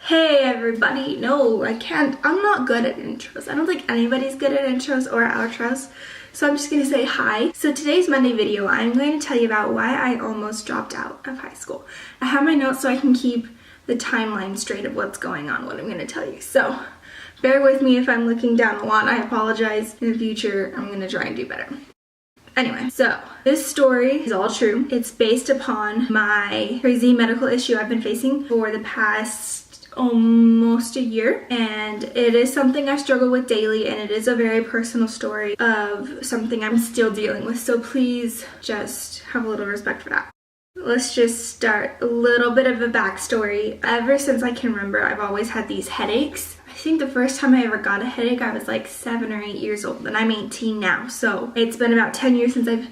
Hey everybody, no, I'm not good at intros. I don't think anybody's good at intros or outros, so I'm just gonna say hi. So today's Monday video, I'm going to tell you about why I almost dropped out of high school. I have my notes so I can keep the timeline straight of what's going on, what I'm gonna tell you. So bear with me if I'm looking down a lot, I apologize. In the future, I'm gonna try and do better. Anyway, so this story is all true. It's based upon my crazy medical issue I've been facing for the past almost a year, and it is something I struggle with daily, and it is a very personal story of something I'm still dealing with, so please just have a little respect for that. Let's just start a little bit of a backstory. Ever since I can remember, I've always had these headaches. I think the first time I ever got a headache, I was like 7 or 8 years old, and I'm 18 now, so it's been about 10 years since I've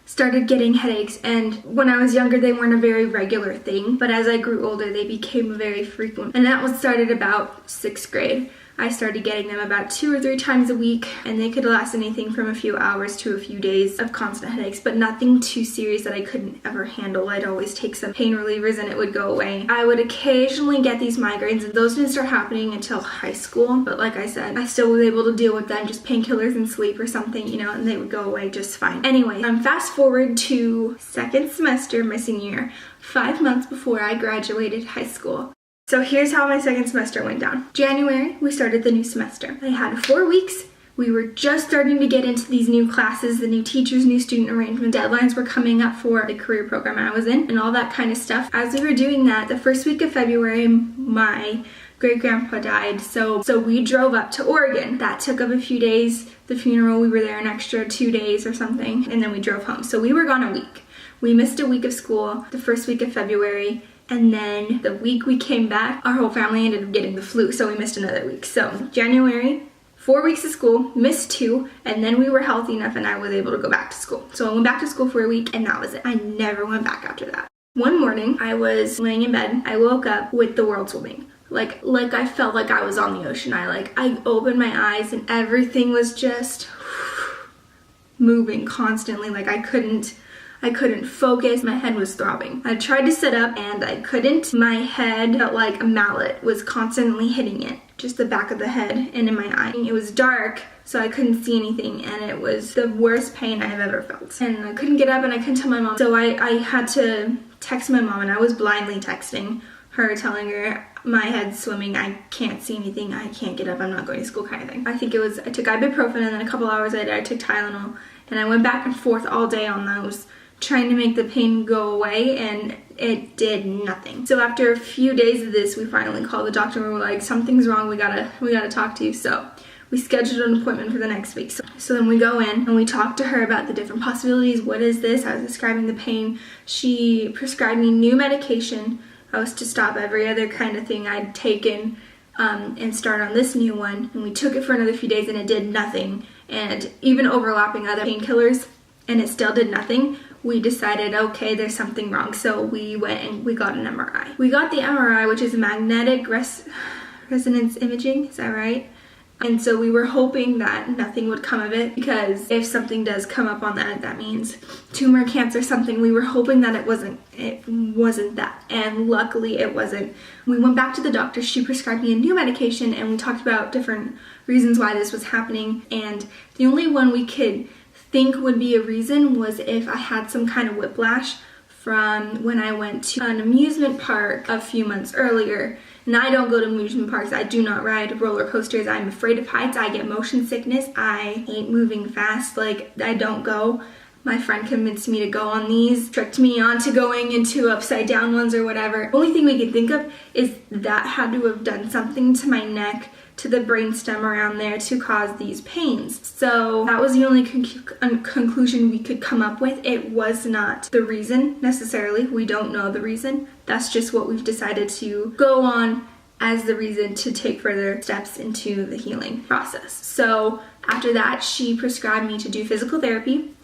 started getting headaches, and when I was younger they weren't a very regular thing, but as I grew older they became very frequent, and that was started about 6th grade. I started getting them about 2 or 3 times a week, and they could last anything from a few hours to a few days of constant headaches, but nothing too serious that I couldn't ever handle. I'd always take some pain relievers and it would go away. I would occasionally get these migraines, and those didn't start happening until high school, but like I said, I still was able to deal with them, just painkillers and sleep or something, you know, and they would go away just fine. Anyway, fast forward to 2nd semester, my senior year, 5 months before I graduated high school. So here's how my 2nd semester went down. January, we started the new semester. I had 4 weeks. We were just starting to get into these new classes, the new teachers, new student arrangement. Deadlines were coming up for the career program I was in and all that kind of stuff. As we were doing that, the first week of February, my great-grandpa died, so we drove up to Oregon. That took up a few days. The funeral, we were there an extra 2 days or something, and then we drove home. So we were gone a week. We missed a week of school the first week of February, and then the week we came back, our whole family ended up getting the flu, so we missed another week. So January, 4 weeks of school, missed 2, and then we were healthy enough and I was able to go back to school. So I went back to school for a week, and that was it. I never went back after that. One morning, I was laying in bed. I woke up with the world swimming. Like I felt like I was on the ocean. I opened my eyes and everything was just moving constantly. Like I couldn't focus. My head was throbbing. I tried to sit up and I couldn't. My head felt like a mallet was constantly hitting it, just the back of the head and in my eye. It was dark, so I couldn't see anything, and it was the worst pain I've ever felt. And I couldn't get up and I couldn't tell my mom. So I had to text my mom, and I was blindly texting her, telling her my head's swimming, I can't see anything, I can't get up, I'm not going to school kind of thing. I took ibuprofen, and then a couple hours later I took Tylenol, and I went back and forth all day on those, trying to make the pain go away, and it did nothing. So after a few days of this, we finally called the doctor and we were like, something's wrong, we gotta talk to you. So we scheduled an appointment for the next week. So then we go in and we talk to her about the different possibilities. What is this? I was describing the pain. She prescribed me new medication. I was to stop every other kind of thing I'd taken and start on this new one. And we took it for another few days and it did nothing. And even overlapping other painkillers, and it still did nothing. We decided, okay, there's something wrong. So we went and we got an MRI. We got the MRI, which is magnetic resonance imaging, is that right? And so we were hoping that nothing would come of it, because if something does come up on that, that means tumor, cancer, something. We were hoping that it wasn't that, and luckily it wasn't. We went back to the doctor, she prescribed me a new medication, and we talked about different reasons why this was happening, and the only one we could think would be a reason was if I had some kind of whiplash from when I went to an amusement park a few months earlier. And I don't go to amusement parks. I do not ride roller coasters. I'm afraid of heights. I get motion sickness. I hate moving fast. Like, I don't go. My friend convinced me to go on these, tricked me onto going into upside down ones or whatever. The only thing we could think of is that had to have done something to my neck, to the brainstem around there, to cause these pains. So that was the only conclusion we could come up with. It was not the reason necessarily. We don't know the reason. That's just what we've decided to go on as the reason to take further steps into the healing process. So after that, she prescribed me to do physical therapy,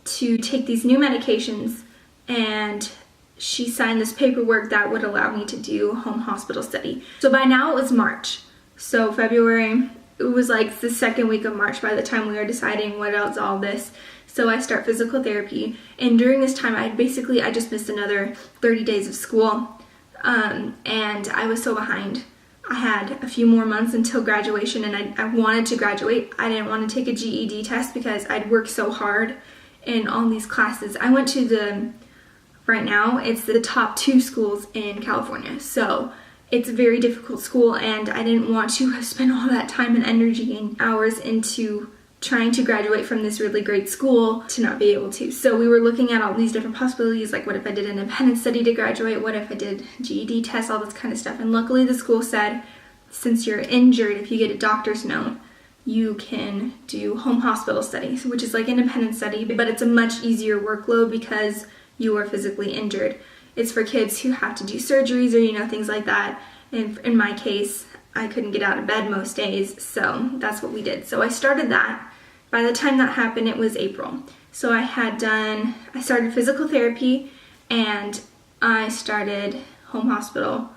to take these new medications, and she signed this paperwork that would allow me to do home hospital study. So by now it was March. So February, it was like the 2nd week of March by the time we were deciding what else all this. So I start physical therapy, and during this time I just missed another 30 days of school, and I was so behind. I had a few more months until graduation, and I wanted to graduate. I didn't want to take a GED test because I'd worked so hard in all these classes. I went to right now, it's the top 2 schools in California. So it's a very difficult school, and I didn't want to spend all that time and energy and hours into trying to graduate from this really great school to not be able to. So we were looking at all these different possibilities, like what if I did an independent study to graduate, what if I did GED tests, all this kind of stuff. And luckily the school said, since you're injured, if you get a doctor's note, you can do home hospital studies, which is like independent study, but it's a much easier workload because you are physically injured. It's for kids who have to do surgeries or, things like that. And in my case, I couldn't get out of bed most days, so that's what we did. So I started that. By the time that happened, it was April. So I started physical therapy, and I started home hospital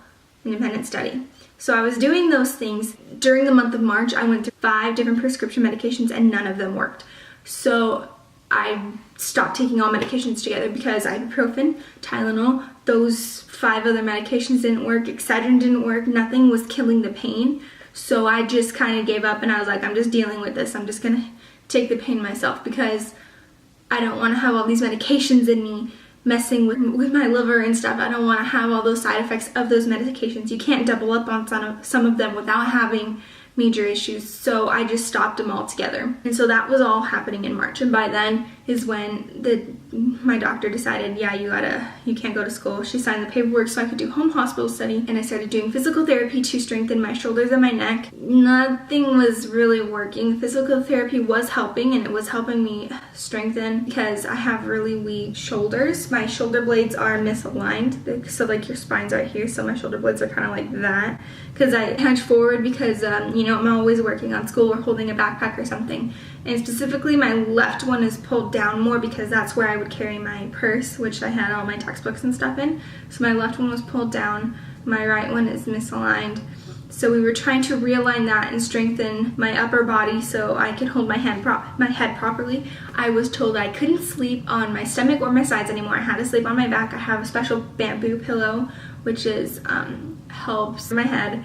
independent study. So I was doing those things. During the month of March, I went through 5 different prescription medications, and none of them worked. So I stopped taking all medications together because ibuprofen, Tylenol, those 5 other medications didn't work, Excedrin didn't work, nothing was killing the pain. So I just kind of gave up, and I was like, I'm just dealing with this. I'm just gonna take the pain myself because I don't want to have all these medications in me messing with my liver and stuff. I don't want to have all those side effects of those medications. You can't double up on some of them without having major issues, so I just stopped them all together. And so that was all happening in March, and by then is when my doctor decided, yeah, you can't go to school. She signed the paperwork so I could do home hospital study, and I started doing physical therapy to strengthen my shoulders and my neck. Nothing was really working. Physical therapy was helping, and it was helping me strengthen because I have really weak shoulders. My shoulder blades are misaligned, so like your spine's right here, so my shoulder blades are kind of like that because I hunch forward because I'm always working on school or holding a backpack or something. And specifically my left one is pulled down more because that's where I would carry my purse, which I had all my textbooks and stuff in. So my left one was pulled down, my right one is misaligned. So we were trying to realign that and strengthen my upper body so I could hold my head properly. I was told I couldn't sleep on my stomach or my sides anymore. I had to sleep on my back. I have a special bamboo pillow, which is helps my head.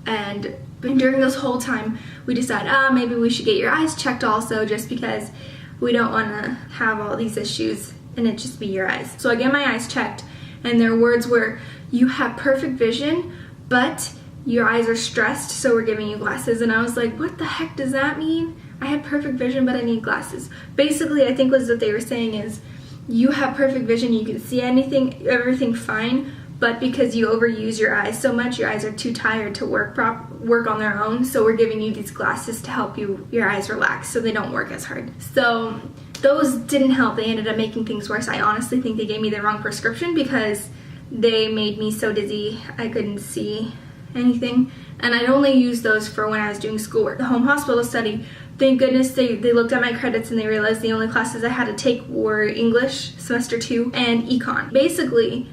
And during this whole time, we decided, maybe we should get your eyes checked also, just because we don't want to have all these issues and it just be your eyes. So I get my eyes checked, and their words were, you have perfect vision, but your eyes are stressed, so we're giving you glasses. And I was like, what the heck does that mean? I have perfect vision, but I need glasses. Basically, I think what they were saying is, you have perfect vision, you can see everything fine, but because you overuse your eyes so much, your eyes are too tired to work on their own, so we're giving you these glasses to help your eyes relax so they don't work as hard. So those didn't help. They ended up making things worse. I honestly think they gave me the wrong prescription because they made me so dizzy I couldn't see anything. And I'd only use those for when I was doing schoolwork. The home hospital study, thank goodness they looked at my credits and they realized the only classes I had to take were English, semester 2, and econ. Basically,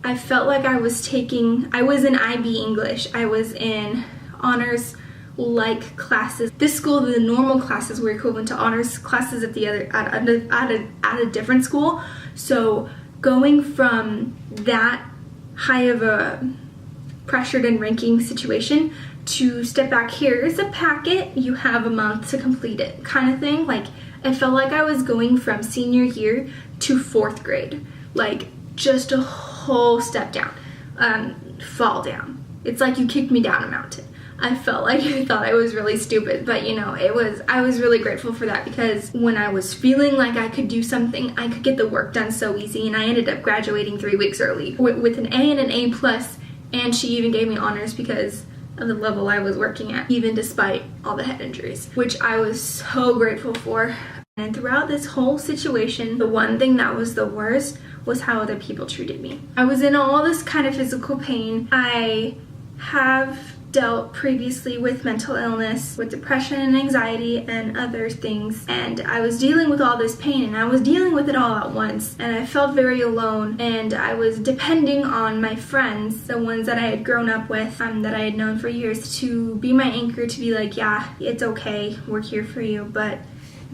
I felt like I was in IB English. I was in honors-like classes. This school, the normal classes were equivalent to honors classes at a different school. So going from that high of a pressured and ranking situation to step back, here's a packet, you have a month to complete it kind of thing. Like, I felt like I was going from senior year to 4th grade. Like, just a whole step down, fall down. It's like you kicked me down a mountain. I felt like I thought I was really stupid, but I was really grateful for that because when I was feeling like I could do something, I could get the work done so easy, and I ended up graduating 3 weeks early with an A and an A+, and she even gave me honors because of the level I was working at, even despite all the head injuries, which I was so grateful for. And throughout this whole situation, the one thing that was the worst was how other people treated me. I was in all this kind of physical pain. I have dealt previously with mental illness, with depression and anxiety and other things, and I was dealing with all this pain, and I was dealing with it all at once, and I felt very alone, and I was depending on my friends, the ones that I had grown up with, that I had known for years, to be my anchor, to be like, yeah, it's okay, we're here for you, but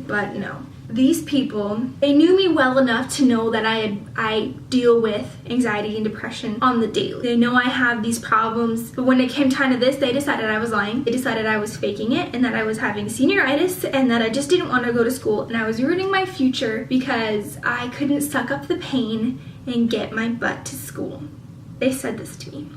no. these people, they knew me well enough to know that I deal with anxiety and depression on the daily. They know I have these problems, but when it came time to this, they decided I was lying. They decided I was faking it and that I was having senioritis and that I just didn't want to go to school and I was ruining my future because I couldn't suck up the pain and get my butt to school. They said this to me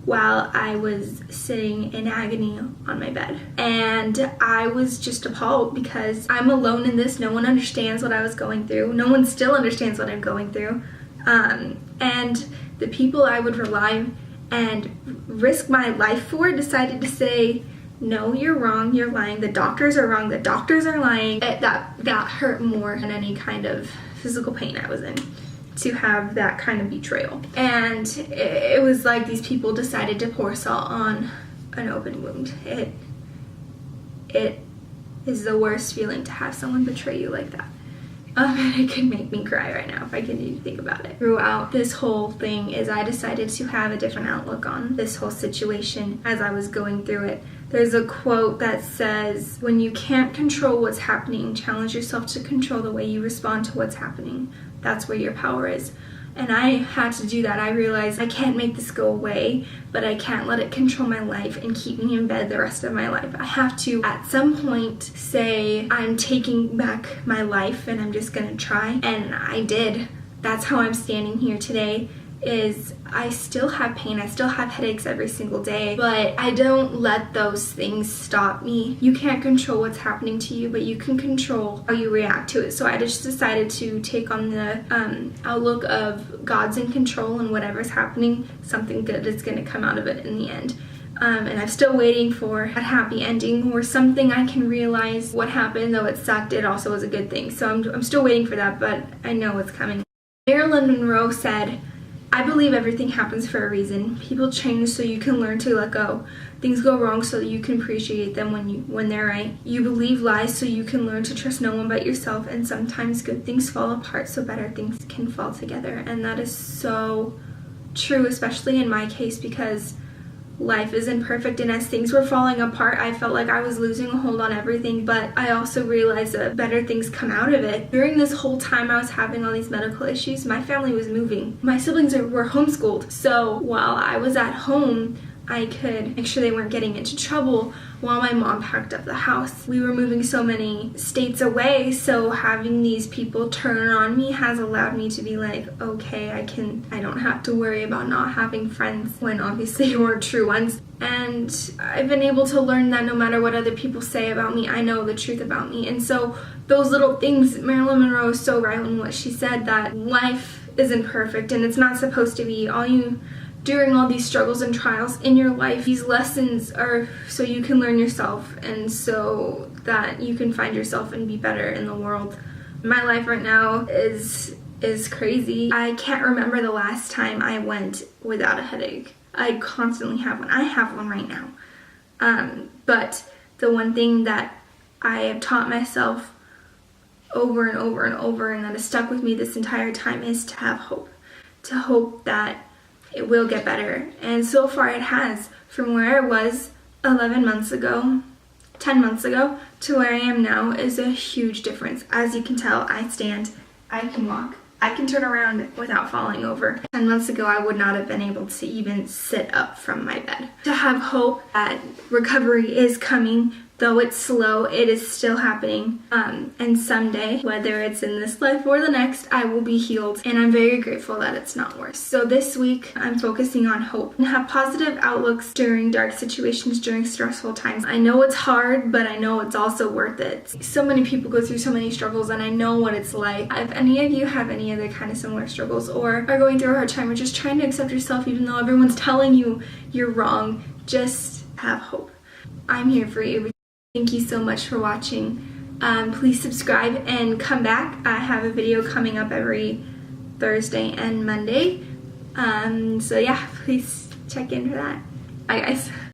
while I was sitting in agony on my bed. And I was just appalled because I'm alone in this. No one understands what I was going through. No one still understands what I'm going through. And the people I would rely and risk my life for decided to say, no, you're wrong, you're lying, the doctors are wrong, the doctors are lying. That hurt more than any kind of physical pain I was in, to have that kind of betrayal. And it was like these people decided to pour salt on an open wound. It is the worst feeling to have someone betray you like that. And it could make me cry right now if I continue to think about it. Throughout this whole thing is I decided to have a different outlook on this whole situation as I was going through it. There's a quote that says, when you can't control what's happening, challenge yourself to control the way you respond to what's happening. That's where your power is. And I had to do that. I realized I can't make this go away, but I can't let it control my life and keep me in bed the rest of my life. I have to, at some point, say, I'm taking back my life and I'm just gonna try. And I did. That's how I'm standing here today. Is I still have pain, I still have headaches every single day, but I don't let those things stop me. You can't control what's happening to you, but you can control how you react to it. So I just decided to take on the outlook of God's in control, and whatever's happening, something good is going to come out of it in the end. And I'm still waiting for a happy ending or something I can realize what happened, though it sucked, it also was a good thing. So I'm still waiting for that, but I know it's coming. Marilyn Monroe said, I believe everything happens for a reason. People change so you can learn to let go. Things go wrong so that you can appreciate them when they're right. You believe lies so you can learn to trust no one but yourself, and sometimes good things fall apart so better things can fall together. And that is so true, especially in my case, because life isn't perfect, and as things were falling apart, I felt like I was losing a hold on everything, but I also realized that better things come out of it. During this whole time I was having all these medical issues, my family was moving. My siblings were homeschooled, so while I was at home, I could make sure they weren't getting into trouble while my mom packed up the house. We were moving so many states away, so having these people turn on me has allowed me to be like, okay, I don't have to worry about not having friends when obviously you weren't true ones. And I've been able to learn that no matter what other people say about me, I know the truth about me. And so those little things, Marilyn Monroe is so right in what she said, that life isn't perfect and it's not supposed to be. During all these struggles and trials in your life, these lessons are so you can learn yourself and so that you can find yourself and be better in the world. My life right now is crazy. I can't remember the last time I went without a headache. I constantly have one. I have one right now. But the one thing that I have taught myself over and over and over, and that has stuck with me this entire time, is to have hope. To hope that it will get better. And so far it has. From where I was 11 months ago, 10 months ago, to where I am now is a huge difference. As you can tell, I stand, I can walk, I can turn around without falling over. 10 months ago, I would not have been able to even sit up from my bed. To have hope that recovery is coming, though it's slow, it is still happening. And someday, whether it's in this life or the next, I will be healed. And I'm very grateful that it's not worse. So this week, I'm focusing on hope and have positive outlooks during dark situations, during stressful times. I know it's hard, but I know it's also worth it. So many people go through so many struggles, and I know what it's like. If any of you have any other kind of similar struggles or are going through a hard time or just trying to accept yourself even though everyone's telling you you're wrong, just have hope. I'm here for you. Thank you so much for watching. Please subscribe and come back. I have a video coming up every Thursday and Monday. So yeah, please check in for that. Bye guys.